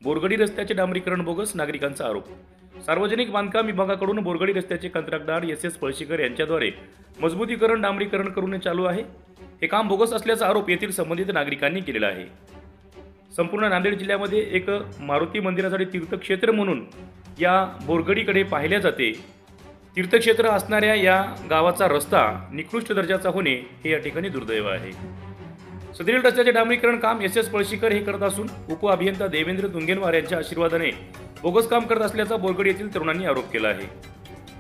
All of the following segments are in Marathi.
बोरगडी रस्त्याचे डांबरीकरण बोगस, नागरिकांचा आरोप। सार्वजनिक बांधकाम विभागाकडून बोरगडी रस्त्याचे कंत्राटदार एस पळशीकर यांच्याद्वारे मजबूतीकरण डांबरीकरण करून चालू आहे। हे काम बोगस असल्याचा आरोप येथील संबंधित नागरिकांनी केलेला आहे। संपूर्ण नांदेड जिल्ह्यामध्ये एक मारुती मंदिरासाठी तीर्थक्षेत्र म्हणून या बोरगडीकडे पाहिले जाते। तीर्थक्षेत्र असणाऱ्या या गावाचा रस्ता निकृष्ट दर्जाचा होणे हे या ठिकाणी दुर्दैव आहे। सदरील रस्त्याचे डांबरीकरण काम एस पळशीकर हे करत असून उप अभियंता देवेंद्र तुंगेनवार यांच्या आशीर्वादाने बोगस काम करत असल्याचा बोरगड येथील तरुणांनी आरोप केला आहे।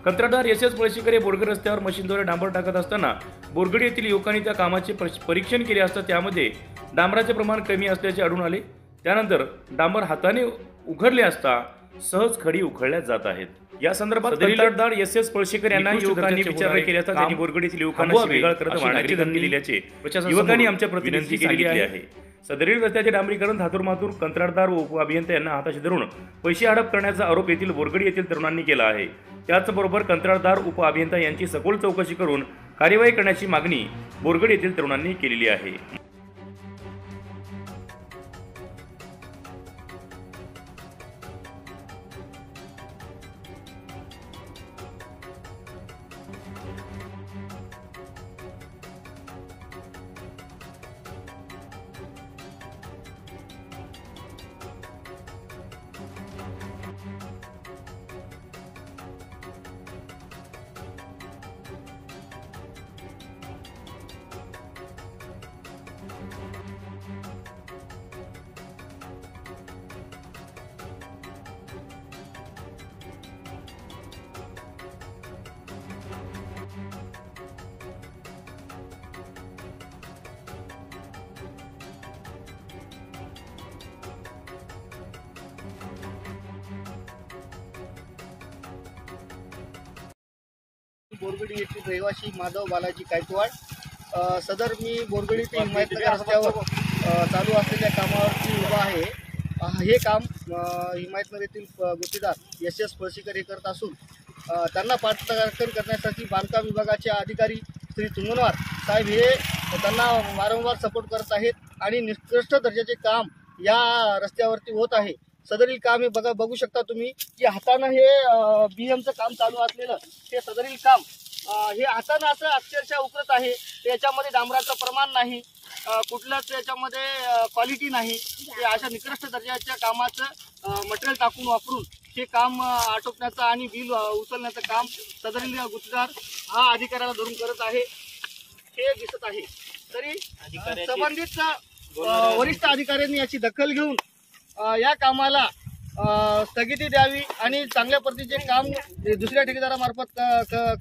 कंत्राटदार एस पळशीकर हे बोरगड रस्त्यावर मशीनद्वारे डांबर टाकत असताना बोरगड येथील युवकांनी त्या कामाचे परीक्षण केले असता त्यामध्ये डांबराचे प्रमाण कमी असल्याचे आढळून आले। त्यानंतर डांबर हाताने उघडले असता सहज खडी उखळल्या जात आहेत। या संदर्भात कंत्राटदार एस पळशीकर यांना युवकांनी विचारणा केली असता त्यांनी बोरगड येथील युवकांना शिवीगाळ करत मारण्याची धमकी दिल्याचे युवकांनी आमच्या प्रतिनिधींनी केली आहे। सदरील रस्त्याचे डांबरीकरण धातुरमातूर कंत्राटदार व उप अभियंता यांना हाताशी धरून पैसे हडप करण्याचा आरोप येथील बोरगड येथील तरुणांनी केला आहे। त्याचबरोबर कंत्राटदार उप अभियंता यांची सखोल चौकशी करून कार्यवाही करण्याची मागणी बोरगड येथील तरुणांनी केलेली आहे। बोरगडी येथील रहिवासी माधव बालाजी गायकवाड। सदर मी बोरगडी ते हिमायतनगर रस्त्यावर चालू असलेल्या कामावरती उभा आहे। हे काम हिमायतनगर येथील गुत्तेदार एस पळशीकर हे करत असून त्यांना पाठराखण करण्यासाठी बांधकाम विभागाचे अधिकारी श्री तुंगनवार साहेब हे त्यांना वारंवार सपोर्ट करत आहेत आणि निकृष्ट दर्जाचे काम या रस्त्यावरती होत आहे। सदरील काम हे बघू शकता तुम्ही की हातानं हे बीएमचं काम चालू असलेलं हे सदरील काम हे हातानं असं अक्षरशः उकरत आहे। याच्यामध्ये डांबराचं प्रमाण नाही, कुठल्याच याच्यामध्ये क्वालिटी नाही। ते अशा निकृष्ट दर्जाच्या कामाचं मटेरियल टाकून वापरून हे काम आटोपण्याचं आणि बिल उचलण्याचं काम सदरील गुत्तेदार हा अधिकाऱ्याला धरून करत आहे हे दिसत आहे। तरी संबंधित वरिष्ठ अधिकाऱ्यांनी याची दखल घेऊन या कामाला स्थगिती द्यावी आणि चांगल्या पद्धतीचे काम दुसऱ्या ठेकेदारामार्फत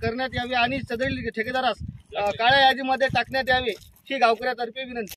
करण्यात यावे आणि सदरील ठेकेदारास काळ्या यादीमध्ये टाकण्यात यावे ही गावकऱ्यातर्फे विनंती।